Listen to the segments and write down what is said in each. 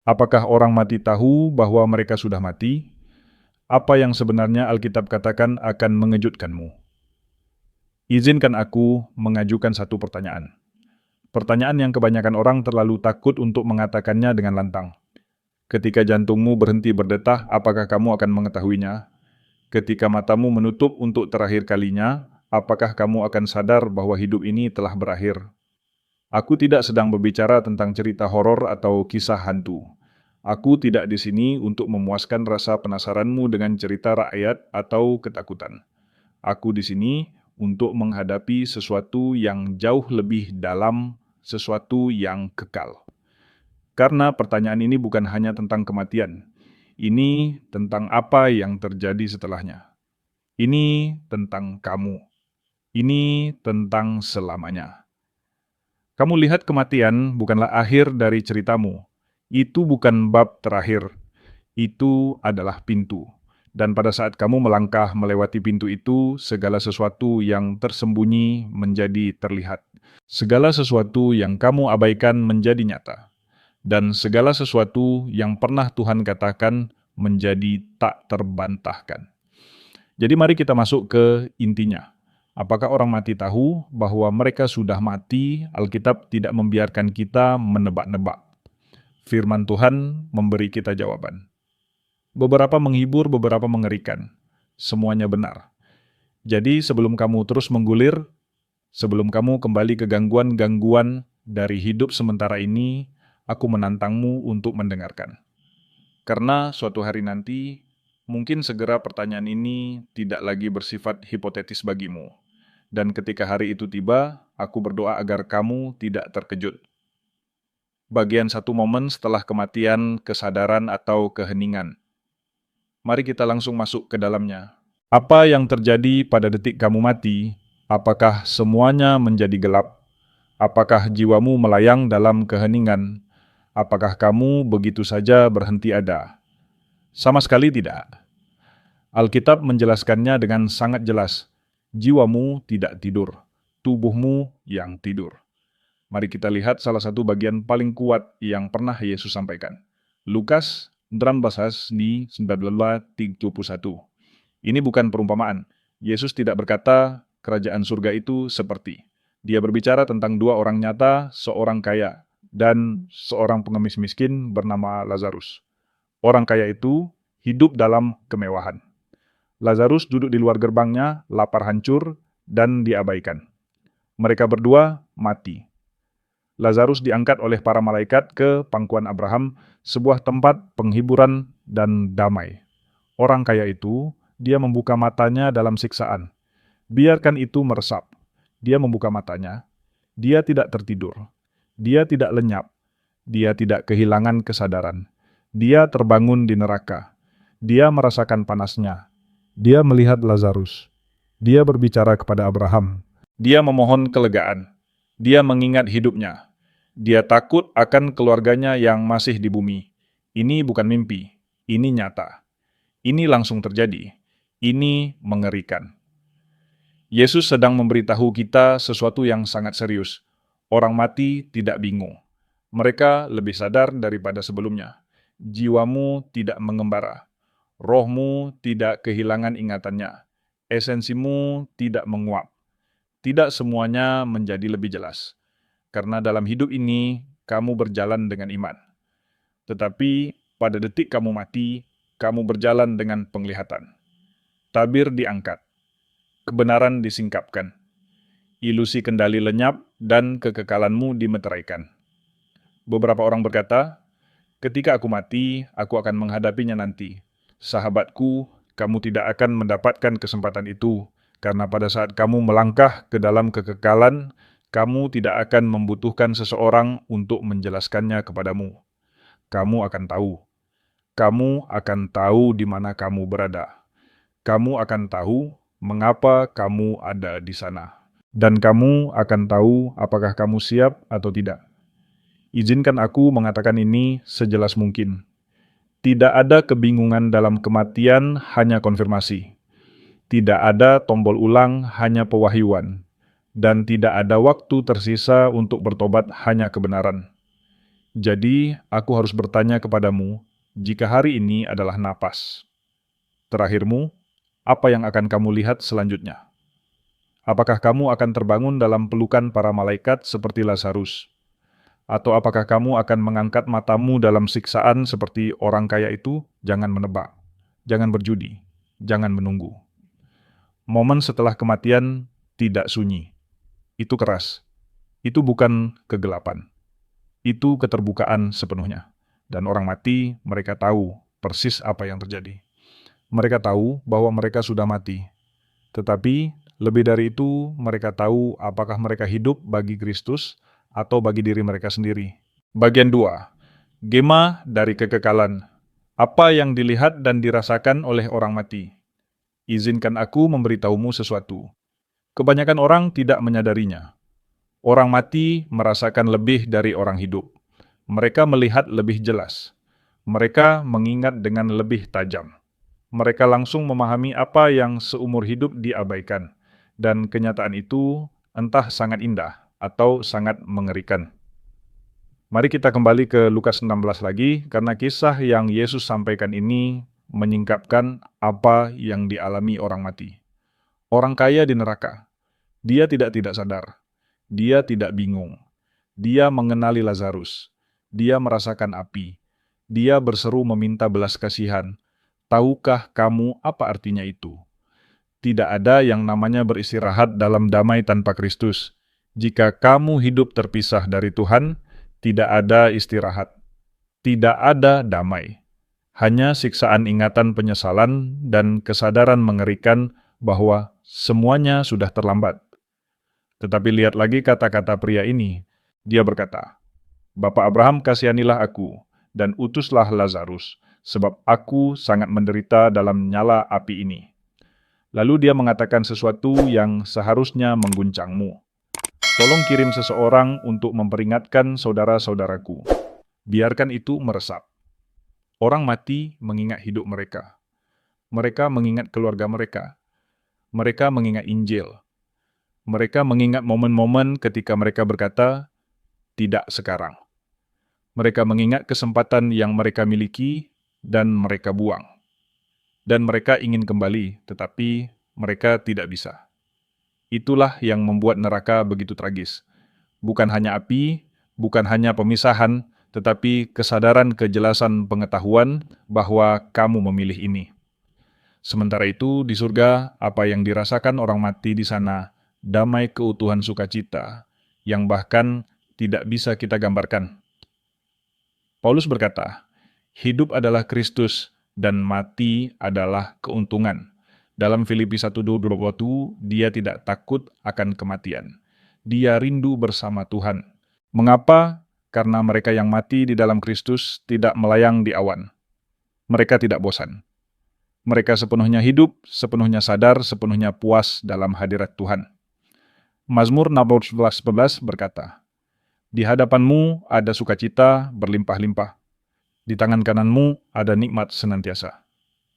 Apakah orang mati tahu bahwa mereka sudah mati? Apa yang sebenarnya Alkitab katakan akan mengejutkanmu? Izinkan aku mengajukan satu pertanyaan. Pertanyaan yang kebanyakan orang terlalu takut untuk mengatakannya dengan lantang. Ketika jantungmu berhenti berdetak, apakah kamu akan mengetahuinya? Ketika matamu menutup untuk terakhir kalinya, apakah kamu akan sadar bahwa hidup ini telah berakhir? Aku tidak sedang berbicara tentang cerita horor atau kisah hantu. Aku tidak di sini untuk memuaskan rasa penasaranmu dengan cerita rakyat atau ketakutan. Aku di sini untuk menghadapi sesuatu yang jauh lebih dalam, sesuatu yang kekal. Karena pertanyaan ini bukan hanya tentang kematian. Ini tentang apa yang terjadi setelahnya. Ini tentang kamu. Ini tentang selamanya. Kamu lihat kematian bukanlah akhir dari ceritamu. Itu bukan bab terakhir. Itu adalah pintu. Dan pada saat kamu melangkah melewati pintu itu, segala sesuatu yang tersembunyi menjadi terlihat. Segala sesuatu yang kamu abaikan menjadi nyata. Dan segala sesuatu yang pernah Tuhan katakan menjadi tak terbantahkan. Jadi mari kita masuk ke intinya. Apakah orang mati tahu bahwa mereka sudah mati? Alkitab tidak membiarkan kita menebak-nebak. Firman Tuhan memberi kita jawaban. Beberapa menghibur, beberapa mengerikan. Semuanya benar. Jadi sebelum kamu terus menggulir, sebelum kamu kembali ke gangguan-gangguan dari hidup sementara ini, aku menantangmu untuk mendengarkan. Karena suatu hari nanti, mungkin segera pertanyaan ini tidak lagi bersifat hipotetis bagimu. Dan ketika hari itu tiba, aku berdoa agar kamu tidak terkejut. Bagian satu momen setelah kematian, kesadaran atau keheningan. Mari kita langsung masuk ke dalamnya. Apa yang terjadi pada detik kamu mati? Apakah semuanya menjadi gelap? Apakah jiwamu melayang dalam keheningan? Apakah kamu begitu saja berhenti ada? Sama sekali tidak. Alkitab menjelaskannya dengan sangat jelas. Jiwamu tidak tidur, tubuhmu yang tidur. Mari kita lihat salah satu bagian paling kuat yang pernah Yesus sampaikan. Lukas 18 di 19:31. Ini bukan perumpamaan. Yesus tidak berkata kerajaan surga itu seperti. Dia berbicara tentang dua orang nyata, seorang kaya dan seorang pengemis miskin bernama Lazarus. Orang kaya itu hidup dalam kemewahan. Lazarus duduk di luar gerbangnya, lapar hancur, dan diabaikan. Mereka berdua mati. Lazarus diangkat oleh para malaikat ke pangkuan Abraham, sebuah tempat penghiburan dan damai. Orang kaya itu, dia membuka matanya dalam siksaan. Biarkan itu meresap. Dia membuka matanya. Dia tidak tertidur. Dia tidak lenyap. Dia tidak kehilangan kesadaran. Dia terbangun di neraka. Dia merasakan panasnya. Dia melihat Lazarus. Dia berbicara kepada Abraham. Dia memohon kelegaan. Dia mengingat hidupnya. Dia takut akan keluarganya yang masih di bumi. Ini bukan mimpi. Ini nyata. Ini langsung terjadi. Ini mengerikan. Yesus sedang memberitahu kita sesuatu yang sangat serius. Orang mati tidak bingung. Mereka lebih sadar daripada sebelumnya. Jiwamu tidak mengembara. Rohmu tidak kehilangan ingatannya. Esensimu tidak menguap. Tidak semuanya menjadi lebih jelas. Karena dalam hidup ini, kamu berjalan dengan iman. Tetapi pada detik kamu mati, kamu berjalan dengan penglihatan. Tabir diangkat. Kebenaran disingkapkan. Ilusi kendali lenyap dan kekekalanmu dimeteraikan. Beberapa orang berkata, ketika aku mati, aku akan menghadapinya nanti. Sahabatku, kamu tidak akan mendapatkan kesempatan itu, karena pada saat kamu melangkah ke dalam kekekalan, kamu tidak akan membutuhkan seseorang untuk menjelaskannya kepadamu. Kamu akan tahu. Kamu akan tahu di mana kamu berada. Kamu akan tahu mengapa kamu ada di sana. Dan kamu akan tahu apakah kamu siap atau tidak. Izinkan aku mengatakan ini sejelas mungkin. Tidak ada kebingungan dalam kematian, hanya konfirmasi. Tidak ada tombol ulang, hanya pewahyuan. Dan tidak ada waktu tersisa untuk bertobat, hanya kebenaran. Jadi, aku harus bertanya kepadamu, jika hari ini adalah napas terakhirmu, apa yang akan kamu lihat selanjutnya? Apakah kamu akan terbangun dalam pelukan para malaikat seperti Lazarus? Atau apakah kamu akan mengangkat matamu dalam siksaan seperti orang kaya itu? Jangan menebak, jangan berjudi, jangan menunggu. Momen setelah kematian tidak sunyi. Itu keras. Itu bukan kegelapan. Itu keterbukaan sepenuhnya. Dan orang mati, mereka tahu persis apa yang terjadi. Mereka tahu bahwa mereka sudah mati. Tetapi, lebih dari itu, mereka tahu apakah mereka hidup bagi Kristus atau bagi diri mereka sendiri. Bagian 2. Gema dari kekekalan. Apa yang dilihat dan dirasakan oleh orang mati? Izinkan aku memberitahumu sesuatu. Kebanyakan orang tidak menyadarinya. Orang mati merasakan lebih dari orang hidup. Mereka melihat lebih jelas. Mereka mengingat dengan lebih tajam. Mereka langsung memahami apa yang seumur hidup diabaikan. Dan kenyataan itu entah sangat indah atau sangat mengerikan. Mari kita kembali ke Lukas 16 lagi, karena kisah yang Yesus sampaikan ini menyingkapkan apa yang dialami orang mati. Orang kaya di neraka. Dia tidak sadar. Dia tidak bingung. Dia mengenali Lazarus. Dia merasakan api. Dia berseru meminta belas kasihan. Tahukah kamu apa artinya itu? Tidak ada yang namanya beristirahat dalam damai tanpa Kristus. Jika kamu hidup terpisah dari Tuhan, tidak ada istirahat. Tidak ada damai. Hanya siksaan ingatan penyesalan dan kesadaran mengerikan bahwa semuanya sudah terlambat. Tetapi lihat lagi kata-kata pria ini. Dia berkata, "Bapak Abraham, kasihanilah aku, dan utuslah Lazarus, sebab aku sangat menderita dalam nyala api ini." Lalu dia mengatakan sesuatu yang seharusnya mengguncangmu. "Tolong kirim seseorang untuk memperingatkan saudara-saudaraku. Biarkan itu meresap." Orang mati mengingat hidup mereka. Mereka mengingat keluarga mereka. Mereka mengingat Injil. Mereka mengingat momen-momen ketika mereka berkata, "Tidak sekarang." Mereka mengingat kesempatan yang mereka miliki dan mereka buang. Dan mereka ingin kembali, tetapi mereka tidak bisa. Itulah yang membuat neraka begitu tragis. Bukan hanya api, bukan hanya pemisahan, tetapi kesadaran kejelasan pengetahuan bahwa kamu memilih ini. Sementara itu, di surga, apa yang dirasakan orang mati di sana, damai keutuhan sukacita, yang bahkan tidak bisa kita gambarkan. Paulus berkata, "Hidup adalah Kristus dan mati adalah keuntungan." Dalam Filipi 1:21, dia tidak takut akan kematian. Dia rindu bersama Tuhan. Mengapa? Karena mereka yang mati di dalam Kristus tidak melayang di awan. Mereka tidak bosan. Mereka sepenuhnya hidup, sepenuhnya sadar, sepenuhnya puas dalam hadirat Tuhan. Mazmur 16:11 berkata, "Di hadapanmu ada sukacita berlimpah-limpah. Di tangan kananmu ada nikmat senantiasa."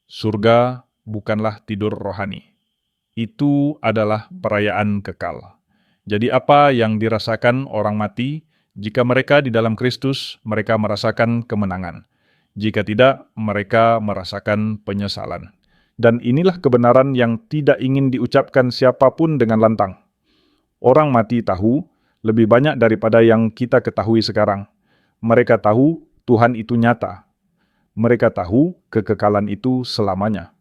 Surga bukanlah tidur rohani. Itu adalah perayaan kekal. Jadi apa yang dirasakan orang mati, jika mereka di dalam Kristus, mereka merasakan kemenangan. Jika tidak, mereka merasakan penyesalan. Dan inilah kebenaran yang tidak ingin diucapkan siapapun dengan lantang. Orang mati tahu lebih banyak daripada yang kita ketahui sekarang. Mereka tahu Tuhan itu nyata. Mereka tahu kekekalan itu selamanya.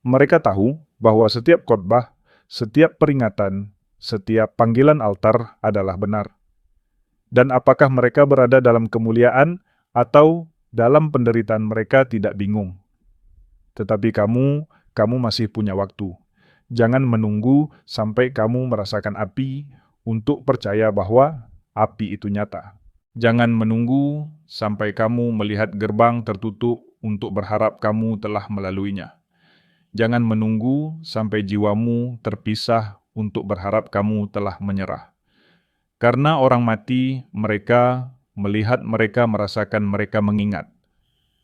Mereka tahu bahwa setiap khotbah, setiap peringatan, setiap panggilan altar adalah benar. Dan apakah mereka berada dalam kemuliaan atau dalam penderitaan, mereka tidak bingung. Tetapi kamu masih punya waktu. Jangan menunggu sampai kamu merasakan api untuk percaya bahwa api itu nyata. Jangan menunggu sampai kamu melihat gerbang tertutup untuk berharap kamu telah melaluinya. Jangan menunggu sampai jiwamu terpisah untuk berharap kamu telah menyerah. Karena orang mati, mereka melihat, mereka merasakan, mereka mengingat.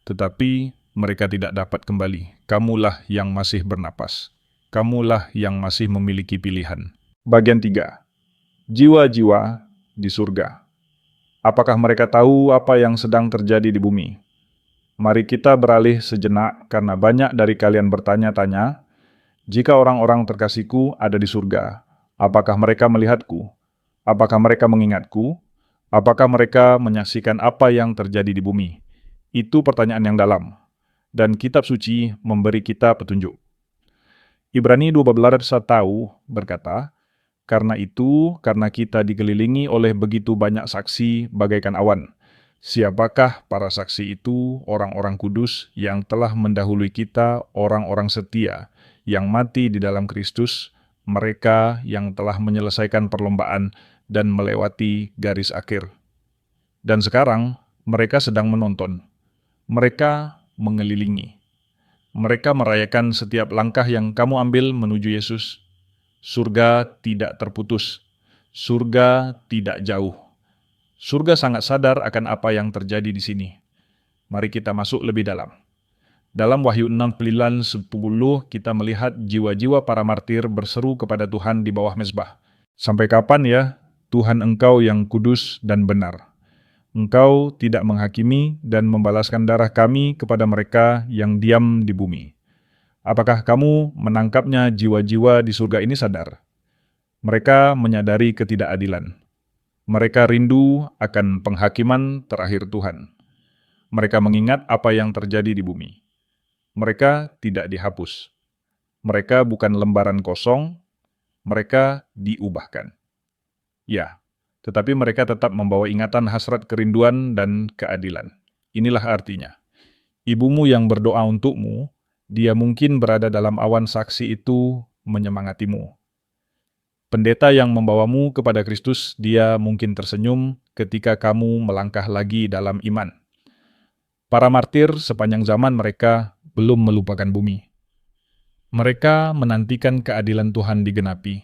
Tetapi mereka tidak dapat kembali. Kamulah yang masih bernapas. Kamulah yang masih memiliki pilihan. Bagian 3. Jiwa-jiwa di surga. Apakah mereka tahu apa yang sedang terjadi di bumi? Mari kita beralih sejenak karena banyak dari kalian bertanya-tanya, jika orang-orang terkasihku ada di surga, apakah mereka melihatku? Apakah mereka mengingatku? Apakah mereka menyaksikan apa yang terjadi di bumi? Itu pertanyaan yang dalam, dan kitab suci memberi kita petunjuk. Ibrani 12 tahu berkata, karena kita dikelilingi oleh begitu banyak saksi bagaikan awan. Siapakah para saksi itu? Orang-orang kudus yang telah mendahului kita, orang-orang setia, yang mati di dalam Kristus, mereka yang telah menyelesaikan perlombaan dan melewati garis akhir. Dan sekarang, mereka sedang menonton. Mereka mengelilingi. Mereka merayakan setiap langkah yang kamu ambil menuju Yesus. Surga tidak terputus. Surga tidak jauh. Surga sangat sadar akan apa yang terjadi di sini. Mari kita masuk lebih dalam. Dalam Wahyu 6:10 kita melihat jiwa-jiwa para martir berseru kepada Tuhan di bawah mezbah. Sampai kapan ya, Tuhan Engkau yang kudus dan benar? Engkau tidak menghakimi dan membalaskan darah kami kepada mereka yang diam di bumi. Apakah kamu menangkapnya jiwa-jiwa di surga ini sadar? Mereka menyadari ketidakadilan. Mereka rindu akan penghakiman terakhir Tuhan. Mereka mengingat apa yang terjadi di bumi. Mereka tidak dihapus. Mereka bukan lembaran kosong, mereka diubahkan. Ya, tetapi mereka tetap membawa ingatan hasrat kerinduan dan keadilan. Inilah artinya. Ibumu yang berdoa untukmu, dia mungkin berada dalam awan saksi itu menyemangatimu. Pendeta yang membawamu kepada Kristus, dia mungkin tersenyum ketika kamu melangkah lagi dalam iman. Para martir sepanjang zaman mereka belum melupakan bumi. Mereka menantikan keadilan Tuhan digenapi.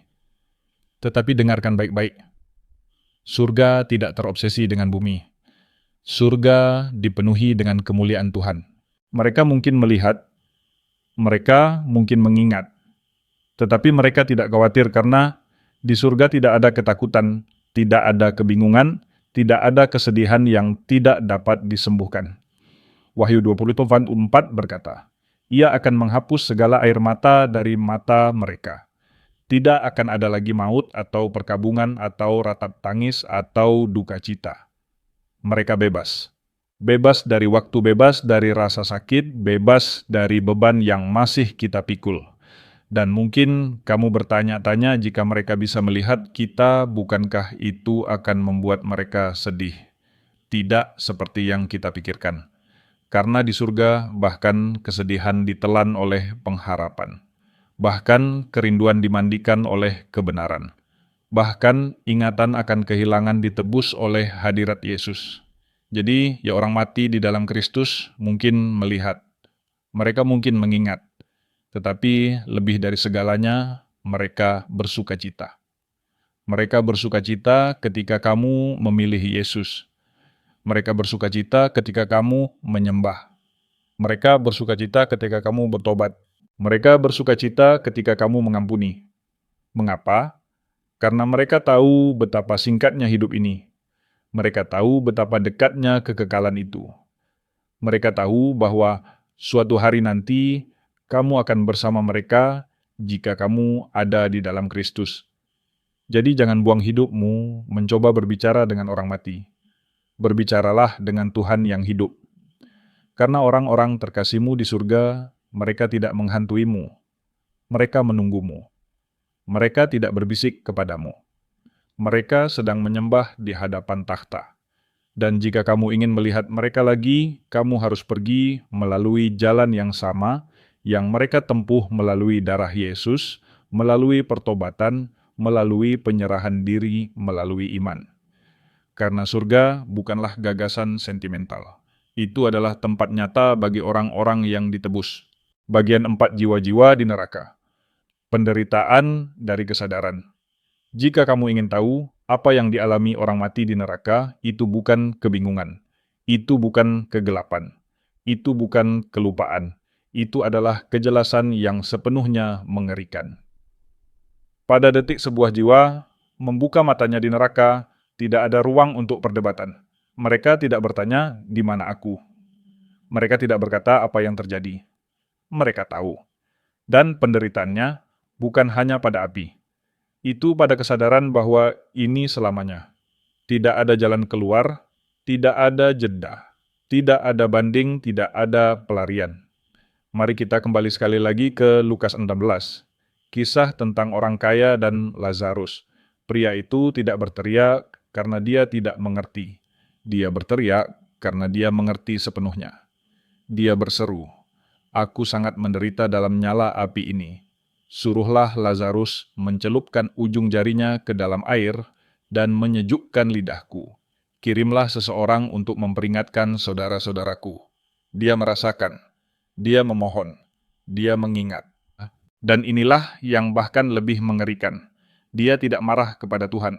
Tetapi dengarkan baik-baik. Surga tidak terobsesi dengan bumi. Surga dipenuhi dengan kemuliaan Tuhan. Mereka mungkin melihat, mereka mungkin mengingat, tetapi mereka tidak khawatir karena di surga tidak ada ketakutan, tidak ada kebingungan, tidak ada kesedihan yang tidak dapat disembuhkan. Wahyu 20:4 berkata, Ia akan menghapus segala air mata dari mata mereka. Tidak akan ada lagi maut atau perkabungan atau ratap tangis atau duka cita. Mereka bebas. Bebas dari waktu, bebas dari rasa sakit, bebas dari beban yang masih kita pikul. Dan mungkin kamu bertanya-tanya jika mereka bisa melihat kita, bukankah itu akan membuat mereka sedih? Tidak seperti yang kita pikirkan. Karena di surga bahkan kesedihan ditelan oleh pengharapan. Bahkan kerinduan dimandikan oleh kebenaran. Bahkan ingatan akan kehilangan ditebus oleh hadirat Yesus. Jadi, ya orang mati di dalam Kristus mungkin melihat. Mereka mungkin mengingat. Tetapi lebih dari segalanya, mereka bersukacita. Mereka bersukacita ketika kamu memilih Yesus. Mereka bersukacita ketika kamu menyembah. Mereka bersukacita ketika kamu bertobat. Mereka bersukacita ketika kamu mengampuni. Mengapa? Karena mereka tahu betapa singkatnya hidup ini. Mereka tahu betapa dekatnya kekekalan itu. Mereka tahu bahwa suatu hari nanti kamu akan bersama mereka jika kamu ada di dalam Kristus. Jadi jangan buang hidupmu mencoba berbicara dengan orang mati. Berbicaralah dengan Tuhan yang hidup. Karena orang-orang terkasihmu di surga, mereka tidak menghantuimu. Mereka menunggumu. Mereka tidak berbisik kepadamu. Mereka sedang menyembah di hadapan takhta. Dan jika kamu ingin melihat mereka lagi, kamu harus pergi melalui jalan yang sama yang mereka tempuh melalui darah Yesus, melalui pertobatan, melalui penyerahan diri, melalui iman. Karena surga bukanlah gagasan sentimental. Itu adalah tempat nyata bagi orang-orang yang ditebus. Bagian 4 jiwa-jiwa di neraka. Penderitaan dari kesadaran. Jika kamu ingin tahu apa yang dialami orang mati di neraka, itu bukan kebingungan. Itu bukan kegelapan. Itu bukan kelupaan. Itu adalah kejelasan yang sepenuhnya mengerikan. Pada detik sebuah jiwa membuka matanya di neraka, tidak ada ruang untuk perdebatan. Mereka tidak bertanya, "Di mana aku?" Mereka tidak berkata apa yang terjadi. Mereka tahu. Dan penderitaannya bukan hanya pada api. Itu pada kesadaran bahwa ini selamanya. Tidak ada jalan keluar, tidak ada jeda, tidak ada banding, tidak ada pelarian. Mari kita kembali sekali lagi ke Lukas 16. Kisah tentang orang kaya dan Lazarus. Pria itu tidak berteriak karena dia tidak mengerti. Dia berteriak karena dia mengerti sepenuhnya. Dia berseru, "Aku sangat menderita dalam nyala api ini. Suruhlah Lazarus mencelupkan ujung jarinya ke dalam air dan menyejukkan lidahku. Kirimlah seseorang untuk memperingatkan saudara-saudaraku." Dia merasakan, dia memohon, dia mengingat. Dan inilah yang bahkan lebih mengerikan. Dia tidak marah kepada Tuhan.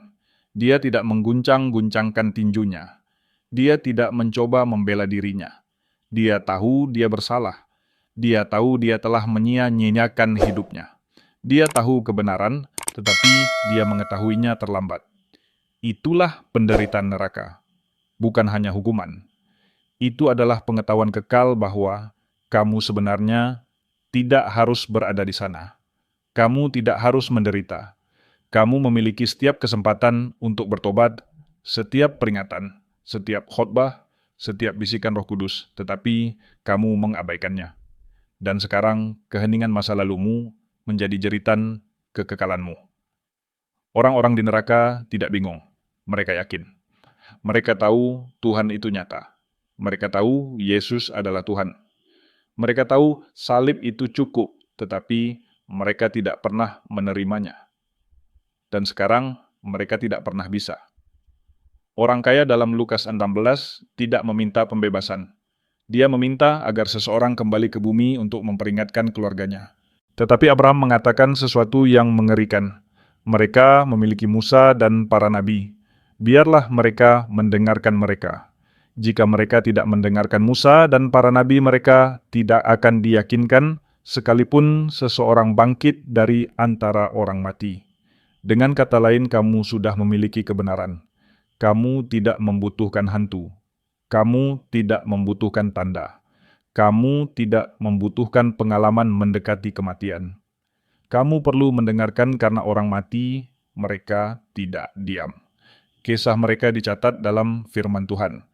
Dia tidak mengguncang-guncangkan tinjunya. Dia tidak mencoba membela dirinya. Dia tahu dia bersalah. Dia tahu dia telah menyia-nyiakan hidupnya. Dia tahu kebenaran, tetapi dia mengetahuinya terlambat. Itulah penderitaan neraka, bukan hanya hukuman. Itu adalah pengetahuan kekal bahwa kamu sebenarnya tidak harus berada di sana. Kamu tidak harus menderita. Kamu memiliki setiap kesempatan untuk bertobat, setiap peringatan, setiap khotbah, setiap bisikan Roh Kudus, tetapi kamu mengabaikannya. Dan sekarang keheningan masa lalumu menjadi jeritan kekekalanmu. Orang-orang di neraka tidak bingung. Mereka yakin. Mereka tahu Tuhan itu nyata. Mereka tahu Yesus adalah Tuhan. Mereka tahu salib itu cukup, tetapi mereka tidak pernah menerimanya. Dan sekarang mereka tidak pernah bisa. Orang kaya dalam Lukas 16 tidak meminta pembebasan. Dia meminta agar seseorang kembali ke bumi untuk memperingatkan keluarganya. Tetapi Abraham mengatakan sesuatu yang mengerikan. Mereka memiliki Musa dan para nabi. Biarlah mereka mendengarkan mereka. Jika mereka tidak mendengarkan Musa dan para nabi, mereka tidak akan diyakinkan sekalipun seseorang bangkit dari antara orang mati. Dengan kata lain, kamu sudah memiliki kebenaran. Kamu tidak membutuhkan hantu. Kamu tidak membutuhkan tanda. Kamu tidak membutuhkan pengalaman mendekati kematian. Kamu perlu mendengarkan karena orang mati, mereka tidak diam. Kisah mereka dicatat dalam firman Tuhan.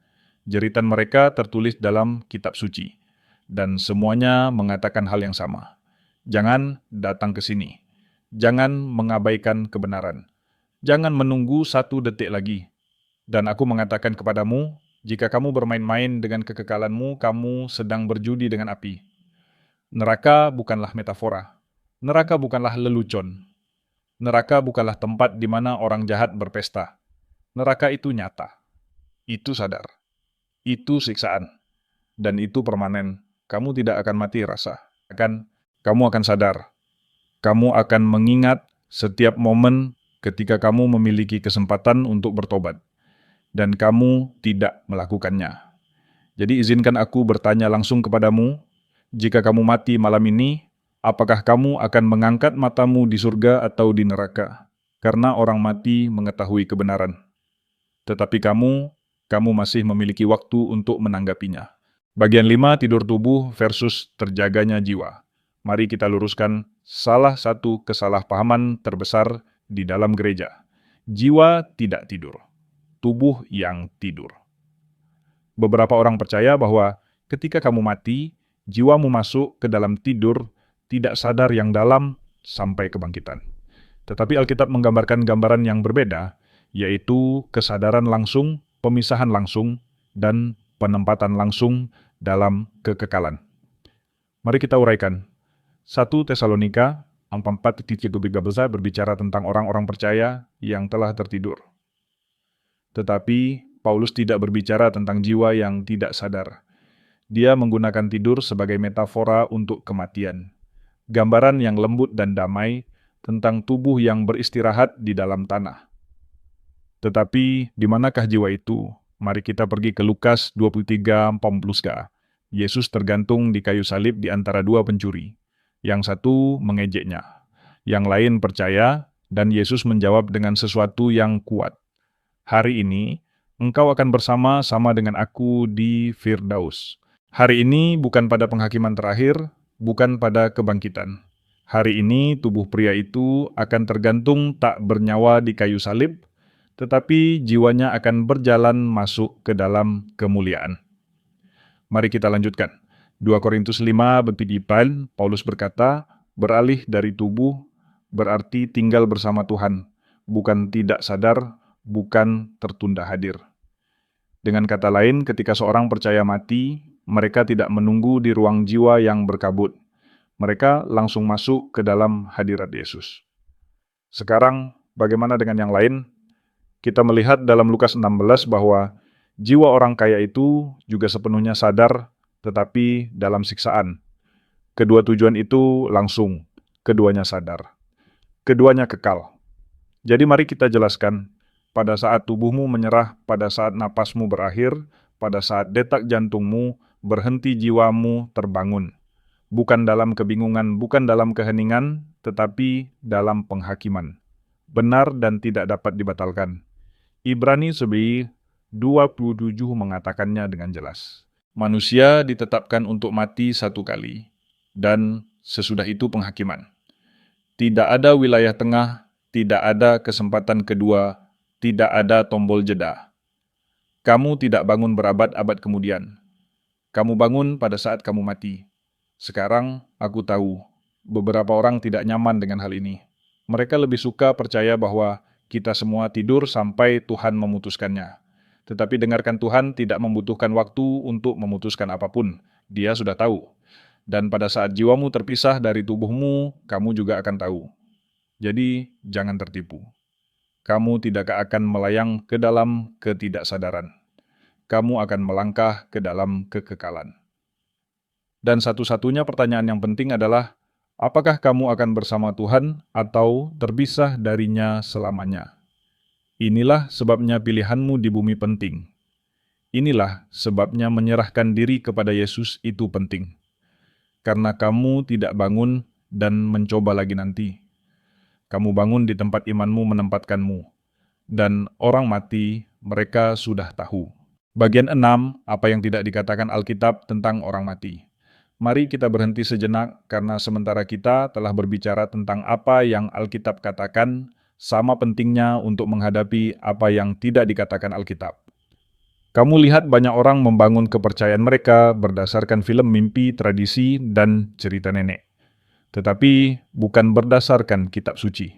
Jeritan mereka tertulis dalam kitab suci. Dan semuanya mengatakan hal yang sama. Jangan datang ke sini. Jangan mengabaikan kebenaran. Jangan menunggu 1 detik lagi. Dan aku mengatakan kepadamu, jika kamu bermain-main dengan kekekalanmu, kamu sedang berjudi dengan api. Neraka bukanlah metafora. Neraka bukanlah lelucon. Neraka bukanlah tempat di mana orang jahat berpesta. Neraka itu nyata. Itu sadar. Itu siksaan. Dan itu permanen. Kamu tidak akan mati rasa. Kamu akan sadar. Kamu akan mengingat setiap momen ketika kamu memiliki kesempatan untuk bertobat. Dan kamu tidak melakukannya. Jadi izinkan aku bertanya langsung kepadamu, jika kamu mati malam ini, apakah kamu akan mengangkat matamu di surga atau di neraka? Karena orang mati mengetahui kebenaran. Tetapi kamu masih memiliki waktu untuk menanggapinya. Bagian 5, tidur tubuh versus terjaganya jiwa. Mari kita luruskan salah satu kesalahpahaman terbesar di dalam gereja. Jiwa tidak tidur. Tubuh yang tidur. Beberapa orang percaya bahwa ketika kamu mati, jiwamu masuk ke dalam tidur, tidak sadar yang dalam sampai kebangkitan. Tetapi Alkitab menggambarkan gambaran yang berbeda, yaitu kesadaran langsung, pemisahan langsung, dan penempatan langsung dalam kekekalan. Mari kita uraikan. 1 Tesalonika 4:13 berbicara tentang orang-orang percaya yang telah tertidur. Tetapi Paulus tidak berbicara tentang jiwa yang tidak sadar. Dia menggunakan tidur sebagai metafora untuk kematian. Gambaran yang lembut dan damai tentang tubuh yang beristirahat di dalam tanah. Tetapi di manakah jiwa itu? Mari kita pergi ke Lukas 23:40. Yesus tergantung di kayu salib di antara 2 pencuri. Yang satu mengejeknya. Yang lain percaya dan Yesus menjawab dengan sesuatu yang kuat. Hari ini, Engkau akan bersama-sama dengan aku di Firdaus. Hari ini bukan pada penghakiman terakhir, bukan pada kebangkitan. Hari ini tubuh pria itu akan tergantung tak bernyawa di kayu salib, tetapi jiwanya akan berjalan masuk ke dalam kemuliaan. Mari kita lanjutkan. 2 Korintus 5 berpidipan, Paulus berkata, beralih dari tubuh berarti tinggal bersama Tuhan, bukan tidak sadar, bukan tertunda hadir. Dengan kata lain, ketika seorang percaya mati, mereka tidak menunggu di ruang jiwa yang berkabut. Mereka langsung masuk ke dalam hadirat Yesus. Sekarang, bagaimana dengan yang lain? Kita melihat dalam Lukas 16 bahwa jiwa orang kaya itu juga sepenuhnya sadar, tetapi dalam siksaan. Kedua tujuan itu langsung, keduanya sadar. Keduanya kekal. Jadi mari kita jelaskan, pada saat tubuhmu menyerah, pada saat napasmu berakhir, pada saat detak jantungmu berhenti, jiwamu terbangun. Bukan dalam kebingungan, bukan dalam keheningan, tetapi dalam penghakiman. Benar dan tidak dapat dibatalkan. Ibrani 11:27 mengatakannya dengan jelas. Manusia ditetapkan untuk mati satu kali, dan sesudah itu penghakiman. Tidak ada wilayah tengah, tidak ada kesempatan kedua, tidak ada tombol jeda. Kamu tidak bangun berabad-abad kemudian. Kamu bangun pada saat kamu mati. Sekarang aku tahu, beberapa orang tidak nyaman dengan hal ini. Mereka lebih suka percaya bahwa kita semua tidur sampai Tuhan memutuskannya. Tetapi dengarkan, Tuhan tidak membutuhkan waktu untuk memutuskan apapun. Dia sudah tahu. Dan pada saat jiwamu terpisah dari tubuhmu, kamu juga akan tahu. Jadi, jangan tertipu. Kamu tidak akan melayang ke dalam ketidaksadaran. Kamu akan melangkah ke dalam kekekalan. Dan satu-satunya pertanyaan yang penting adalah, apakah kamu akan bersama Tuhan atau terpisah darinya selamanya? Inilah sebabnya pilihanmu di bumi penting. Inilah sebabnya menyerahkan diri kepada Yesus itu penting. Karena kamu tidak bangun dan mencoba lagi nanti. Kamu bangun di tempat imanmu menempatkanmu. Dan orang mati, mereka sudah tahu. Bagian 6, apa yang tidak dikatakan Alkitab tentang orang mati. Mari kita berhenti sejenak, karena sementara kita telah berbicara tentang apa yang Alkitab katakan, sama pentingnya untuk menghadapi apa yang tidak dikatakan Alkitab. Kamu lihat banyak orang membangun kepercayaan mereka berdasarkan film mimpi, tradisi, dan cerita nenek. Tetapi bukan berdasarkan kitab suci.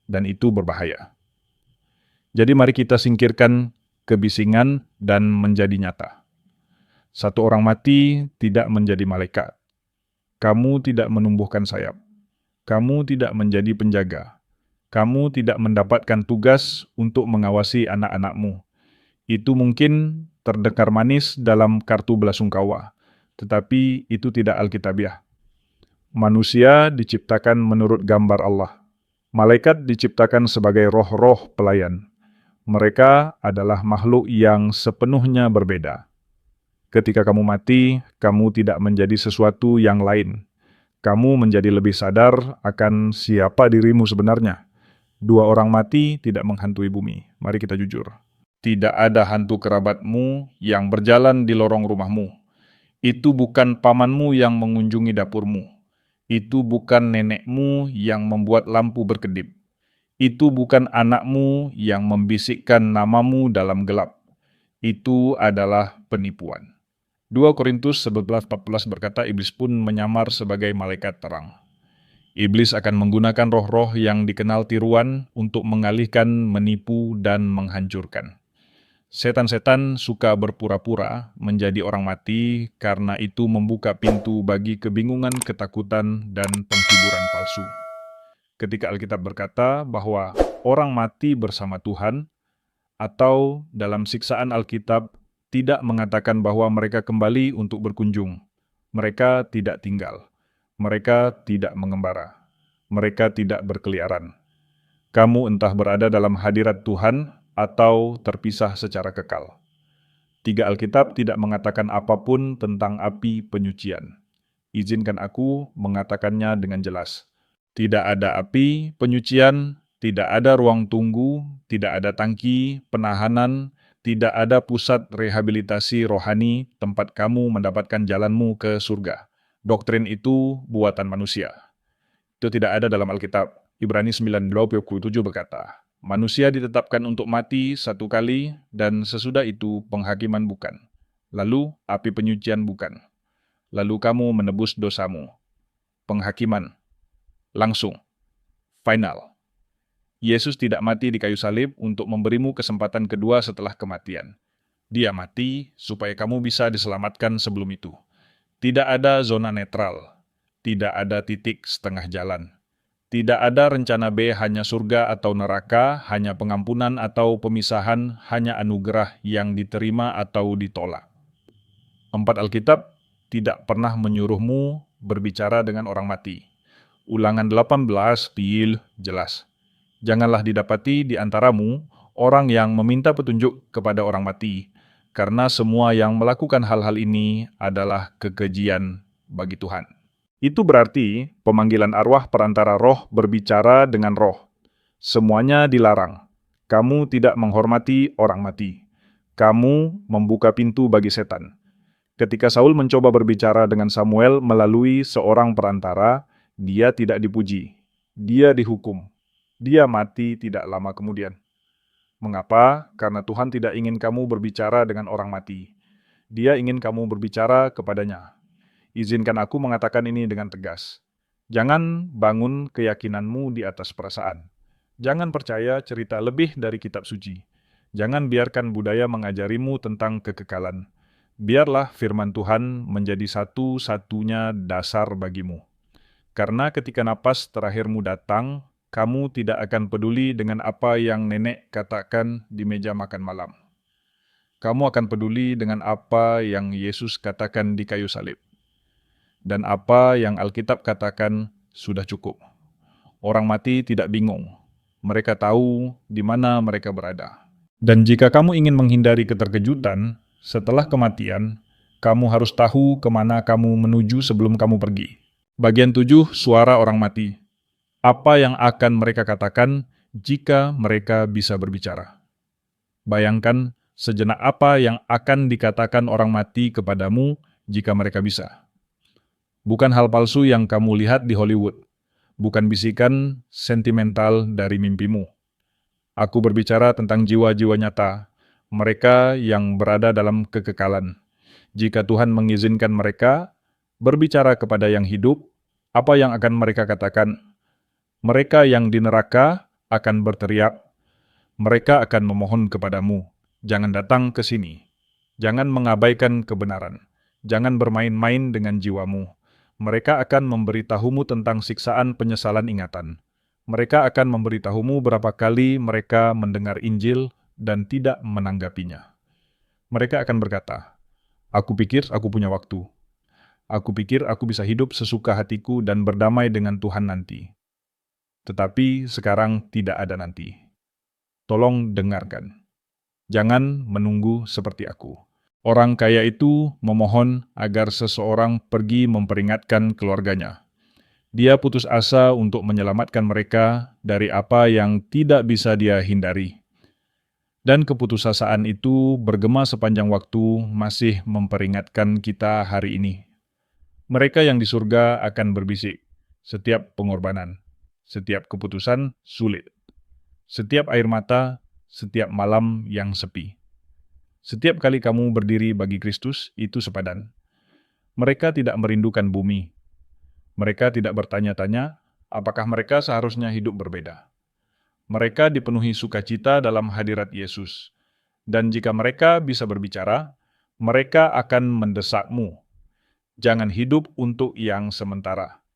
Dan itu berbahaya. Jadi mari kita singkirkan kebisingan dan menjadi nyata. Satu orang mati tidak menjadi malaikat. Kamu tidak menumbuhkan sayap. Kamu tidak menjadi penjaga. Kamu tidak mendapatkan tugas untuk mengawasi anak-anakmu. Itu mungkin terdengar manis dalam kartu belasungkawa, tetapi itu tidak alkitabiah. Manusia diciptakan menurut gambar Allah. Malaikat diciptakan sebagai roh-roh pelayan. Mereka adalah makhluk yang sepenuhnya berbeda. Ketika kamu mati, kamu tidak menjadi sesuatu yang lain. Kamu menjadi lebih sadar akan siapa dirimu sebenarnya. Dua orang mati tidak menghantui bumi. Mari kita jujur. Tidak ada hantu kerabatmu yang berjalan di lorong rumahmu. Itu bukan pamanmu yang mengunjungi dapurmu. Itu bukan nenekmu yang membuat lampu berkedip. Itu bukan anakmu yang membisikkan namamu dalam gelap. Itu adalah penipuan. 2 Korintus 11:14 berkata, iblis pun menyamar sebagai malaikat terang. Iblis akan menggunakan roh-roh yang dikenal tiruan untuk mengalihkan, menipu, dan menghancurkan. Setan-setan suka berpura-pura menjadi orang mati karena itu membuka pintu bagi kebingungan, ketakutan, dan penghiburan palsu. Ketika Alkitab berkata bahwa orang mati bersama Tuhan, atau dalam siksaan Alkitab tidak mengatakan bahwa mereka kembali untuk berkunjung. Mereka tidak tinggal. Mereka tidak mengembara. Mereka tidak berkeliaran. Kamu entah berada dalam hadirat Tuhan atau terpisah secara kekal. 3 Alkitab tidak mengatakan apapun tentang api penyucian. Izinkan aku mengatakannya dengan jelas. Tidak ada api penyucian, tidak ada ruang tunggu, tidak ada tangki penahanan, Tidak ada pusat rehabilitasi rohani tempat kamu mendapatkan jalanmu ke surga. Doktrin itu buatan manusia. Itu tidak ada dalam Alkitab. Ibrani 9:27 berkata, manusia ditetapkan untuk mati satu kali dan sesudah itu penghakiman bukan. Lalu api penyucian bukan. Lalu kamu menebus dosamu. Penghakiman. Langsung. Final. Yesus tidak mati di kayu salib untuk memberimu kesempatan kedua setelah kematian. Dia mati supaya kamu bisa diselamatkan sebelum itu. Tidak ada zona netral. Tidak ada titik setengah jalan. Tidak ada rencana B, hanya surga atau neraka, hanya pengampunan atau pemisahan, hanya anugerah yang diterima atau ditolak. 4 Alkitab tidak pernah menyuruhmu berbicara dengan orang mati. Ulangan 18 jelas. Janganlah didapati di antaramu orang yang meminta petunjuk kepada orang mati, karena semua yang melakukan hal-hal ini adalah kekejian bagi Tuhan. Itu berarti pemanggilan arwah perantara roh berbicara dengan roh. Semuanya dilarang. Kamu tidak menghormati orang mati. Kamu membuka pintu bagi setan. Ketika Saul mencoba berbicara dengan Samuel melalui seorang perantara, dia tidak dipuji. Dia dihukum. Dia mati tidak lama kemudian. Mengapa? Karena Tuhan tidak ingin kamu berbicara dengan orang mati. Dia ingin kamu berbicara kepadanya. Izinkan aku mengatakan ini dengan tegas. Jangan bangun keyakinanmu di atas perasaan. Jangan percaya cerita lebih dari kitab suci. Jangan biarkan budaya mengajarimu tentang kekekalan. Biarlah firman Tuhan menjadi satu-satunya dasar bagimu. Karena ketika napas terakhirmu datang, kamu tidak akan peduli dengan apa yang nenek katakan di meja makan malam. Kamu akan peduli dengan apa yang Yesus katakan di kayu salib. Dan apa yang Alkitab katakan sudah cukup. Orang mati tidak bingung. Mereka tahu di mana mereka berada. Dan jika kamu ingin menghindari keterkejutan, setelah kematian, kamu harus tahu kemana kamu menuju sebelum kamu pergi. Bagian 7, suara orang mati. Apa yang akan mereka katakan jika mereka bisa berbicara? Bayangkan sejenak apa yang akan dikatakan orang mati kepadamu jika mereka bisa. Bukan hal palsu yang kamu lihat di Hollywood. Bukan bisikan sentimental dari mimpimu. Aku berbicara tentang jiwa-jiwa nyata, mereka yang berada dalam kekekalan. Jika Tuhan mengizinkan mereka berbicara kepada yang hidup, apa yang akan mereka katakan? Mereka yang di neraka akan berteriak, mereka akan memohon kepadamu, jangan datang ke sini. Jangan mengabaikan kebenaran. Jangan bermain-main dengan jiwamu. Mereka akan memberitahumu tentang siksaan penyesalan ingatan. Mereka akan memberitahumu berapa kali mereka mendengar Injil dan tidak menanggapinya. Mereka akan berkata, aku pikir aku punya waktu. Aku pikir aku bisa hidup sesuka hatiku dan berdamai dengan Tuhan nanti. Tetapi sekarang tidak ada nanti. Tolong dengarkan. Jangan menunggu seperti aku. Orang kaya itu memohon agar seseorang pergi memperingatkan keluarganya. Dia putus asa untuk menyelamatkan mereka dari apa yang tidak bisa dia hindari. Dan keputusasaan itu bergema sepanjang waktu masih memperingatkan kita hari ini. Mereka yang di surga akan berbisik, setiap pengorbanan. Setiap keputusan sulit. Setiap air mata, setiap malam yang sepi. Setiap kali kamu berdiri bagi Kristus, itu sepadan. Mereka tidak merindukan bumi. Mereka tidak bertanya-tanya, apakah mereka seharusnya hidup berbeda. Mereka dipenuhi sukacita dalam hadirat Yesus. Dan jika mereka bisa berbicara, mereka akan mendesakmu. Jangan hidup untuk yang sementara.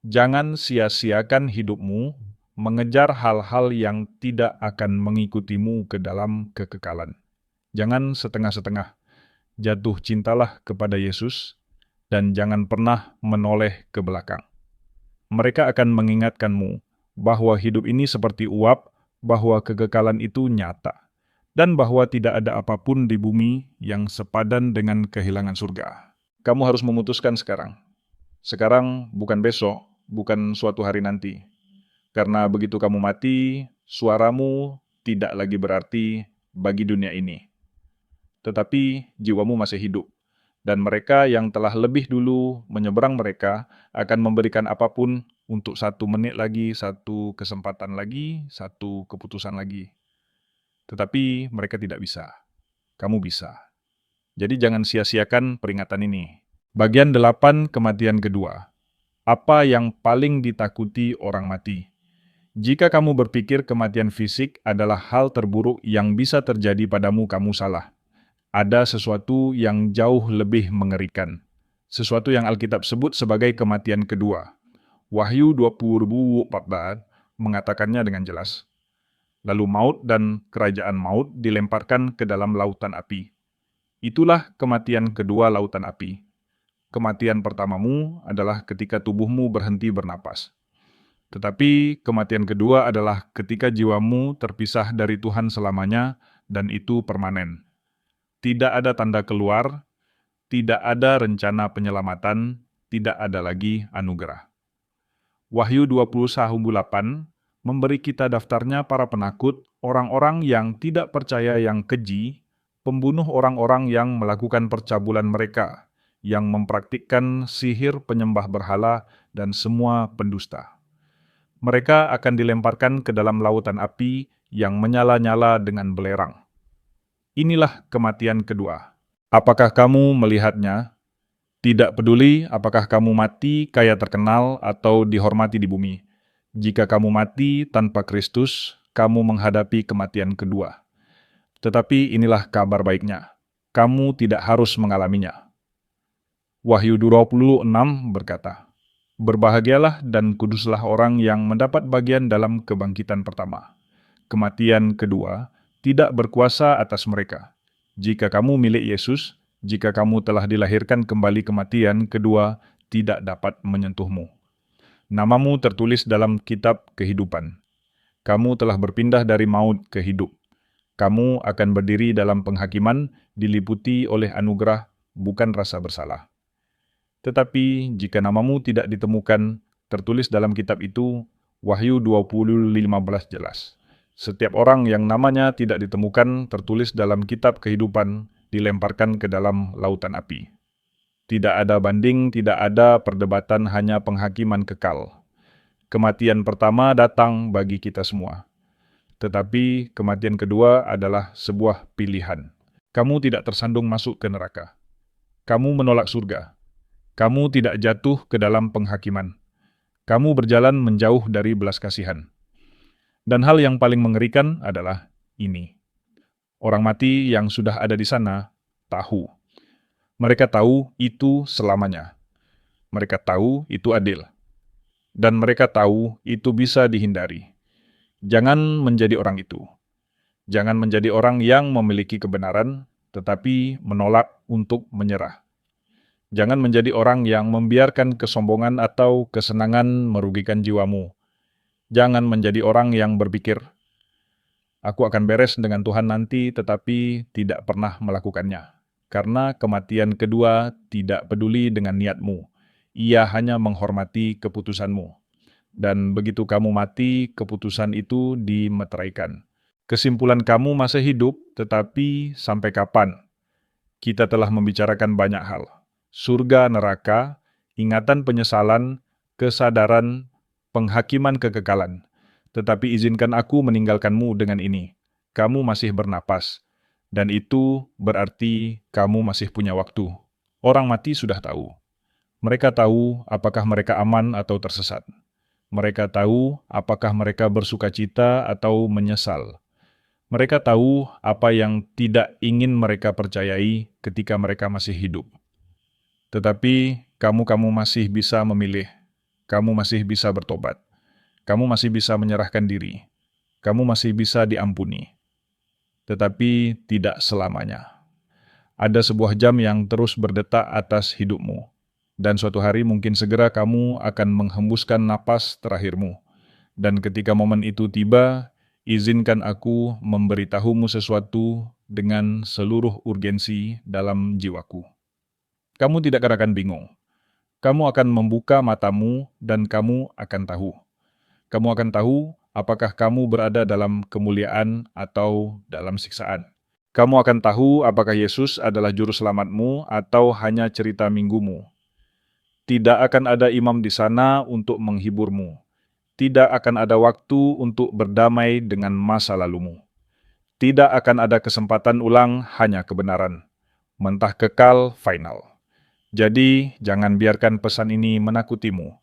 Jangan sia-siakan hidupmu mengejar hal-hal yang tidak akan mengikutimu ke dalam kekekalan. Jangan setengah-setengah. Jatuh cintalah kepada Yesus dan jangan pernah menoleh ke belakang. Mereka akan mengingatkanmu bahwa hidup ini seperti uap, bahwa kekekalan itu nyata, dan bahwa tidak ada apapun di bumi yang sepadan dengan kehilangan surga. Kamu harus memutuskan sekarang. Sekarang bukan besok, bukan suatu hari nanti. Karena begitu kamu mati, suaramu tidak lagi berarti bagi dunia ini. tetapi jiwamu masih hidup. Dan mereka yang telah lebih dulu menyeberang mereka akan memberikan apapun untuk 1 menit lagi, 1 kesempatan lagi, 1 keputusan lagi. Tetapi mereka tidak bisa. Kamu bisa. Jadi jangan sia-siakan peringatan ini. Bagian 8, kematian kedua. Apa yang paling ditakuti orang mati? Jika kamu berpikir kematian fisik adalah hal terburuk yang bisa terjadi padamu, kamu salah. Ada sesuatu yang jauh lebih mengerikan. Sesuatu yang Alkitab sebut sebagai kematian kedua. Wahyu 20:14 mengatakannya dengan jelas. Lalu maut dan kerajaan maut dilemparkan ke dalam lautan api. Itulah kematian kedua, lautan api. Kematian pertamamu adalah ketika tubuhmu berhenti bernapas. Tetapi kematian kedua adalah ketika jiwamu terpisah dari Tuhan selamanya, dan itu permanen. Tidak ada tanda keluar, tidak ada rencana penyelamatan, tidak ada lagi anugerah. Wahyu 20:8 memberi kita daftarnya para penakut, orang-orang yang tidak percaya, yang keji, pembunuh orang-orang yang melakukan percabulan mereka, yang mempraktikkan sihir, penyembah berhala, dan semua pendusta. Mereka akan dilemparkan ke dalam lautan api yang menyala-nyala dengan belerang. Inilah kematian kedua. Apakah kamu melihatnya? Tidak peduli apakah kamu mati kaya terkenal atau dihormati di bumi. Jika kamu mati tanpa Kristus, kamu menghadapi kematian kedua. Tetapi inilah kabar baiknya. Kamu tidak harus mengalaminya. Wahyu 20:6 berkata, "Berbahagialah dan kuduslah orang yang mendapat bagian dalam kebangkitan pertama. Kematian kedua tidak berkuasa atas mereka. Jika kamu milik Yesus, jika kamu telah dilahirkan kembali, kematian kedua tidak dapat menyentuhmu. Namamu tertulis dalam kitab kehidupan. Kamu telah berpindah dari maut ke hidup. Kamu akan berdiri dalam penghakiman, diliputi oleh anugerah, bukan rasa bersalah. Tetapi jika namamu tidak ditemukan, tertulis dalam kitab itu, Wahyu 20:15 jelas. Setiap orang yang namanya tidak ditemukan tertulis dalam kitab kehidupan dilemparkan ke dalam lautan api. Tidak ada banding, tidak ada perdebatan, hanya penghakiman kekal. Kematian pertama datang bagi kita semua. Tetapi kematian kedua adalah sebuah pilihan. Kamu tidak tersandung masuk ke neraka. Kamu menolak surga. Kamu tidak jatuh ke dalam penghakiman. Kamu berjalan menjauh dari belas kasihan. Dan hal yang paling mengerikan adalah ini. Orang mati yang sudah ada di sana tahu. Mereka tahu itu selamanya. Mereka tahu itu adil. Dan mereka tahu itu bisa dihindari. Jangan menjadi orang itu. Jangan menjadi orang yang memiliki kebenaran, tetapi menolak untuk menyerah. Jangan menjadi orang yang membiarkan kesombongan atau kesenangan merugikan jiwamu. Jangan menjadi orang yang berpikir, aku akan beres dengan Tuhan nanti, tetapi tidak pernah melakukannya. Karena kematian kedua tidak peduli dengan niatmu. Ia hanya menghormati keputusanmu. Dan begitu kamu mati, keputusan itu dimeteraikan. Kesimpulan kamu masih hidup, tetapi sampai kapan? Kita telah membicarakan banyak hal. Surga, neraka, ingatan penyesalan, kesadaran, penghakiman kekekalan. Tetapi izinkan aku meninggalkanmu dengan ini. Kamu masih bernapas. Dan itu berarti kamu masih punya waktu. Orang mati sudah tahu. Mereka tahu apakah mereka aman atau tersesat. Mereka tahu apakah mereka bersukacita atau menyesal. Mereka tahu apa yang tidak ingin mereka percayai ketika mereka masih hidup. Tetapi kamu masih bisa memilih. Kamu masih bisa bertobat. Kamu masih bisa menyerahkan diri. Kamu masih bisa diampuni. Tetapi tidak selamanya. Ada sebuah jam yang terus berdetak atas hidupmu. Dan suatu hari mungkin segera kamu akan menghembuskan napas terakhirmu. Dan ketika momen itu tiba, izinkan aku memberitahumu sesuatu dengan seluruh urgensi dalam jiwaku. Kamu tidak akan bingung. Kamu akan membuka matamu dan kamu akan tahu. Kamu akan tahu apakah kamu berada dalam kemuliaan atau dalam siksaan. Kamu akan tahu apakah Yesus adalah juru selamatmu atau hanya cerita minggumu. Tidak akan ada imam di sana untuk menghiburmu. Tidak akan ada waktu untuk berdamai dengan masa lalumu. Tidak akan ada kesempatan ulang, hanya kebenaran. Mentah kekal, final. Jadi, jangan biarkan pesan ini menakutimu.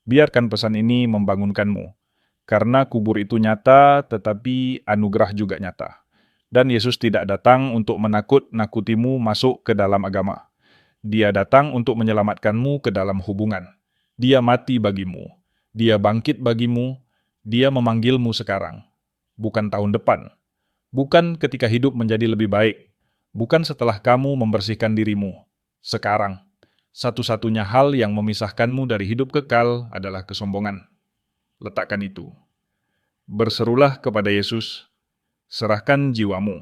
Biarkan pesan ini membangunkanmu. Karena kubur itu nyata, tetapi anugerah juga nyata. Dan Yesus tidak datang untuk menakut-nakutimu masuk ke dalam agama. Dia datang untuk menyelamatkanmu ke dalam hubungan. Dia mati bagimu. Dia bangkit bagimu. Dia memanggilmu sekarang. Bukan tahun depan. Bukan ketika hidup menjadi lebih baik. Bukan setelah kamu membersihkan dirimu. Sekarang. Satu-satunya hal yang memisahkanmu dari hidup kekal adalah kesombongan. Letakkan itu. Berserulah kepada Yesus. Serahkan jiwamu.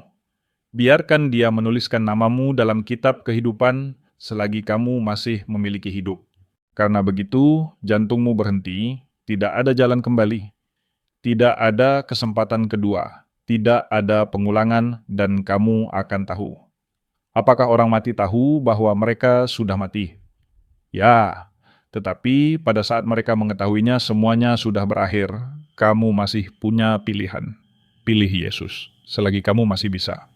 Biarkan Dia menuliskan namamu dalam kitab kehidupan selagi kamu masih memiliki hidup. Karena begitu, jantungmu berhenti, tidak ada jalan kembali. Tidak ada kesempatan kedua. Tidak ada pengulangan dan kamu akan tahu. Apakah orang mati tahu bahwa mereka sudah mati? Ya, tetapi pada saat mereka mengetahuinya semuanya sudah berakhir, kamu masih punya pilihan. Pilih Yesus, selagi kamu masih bisa.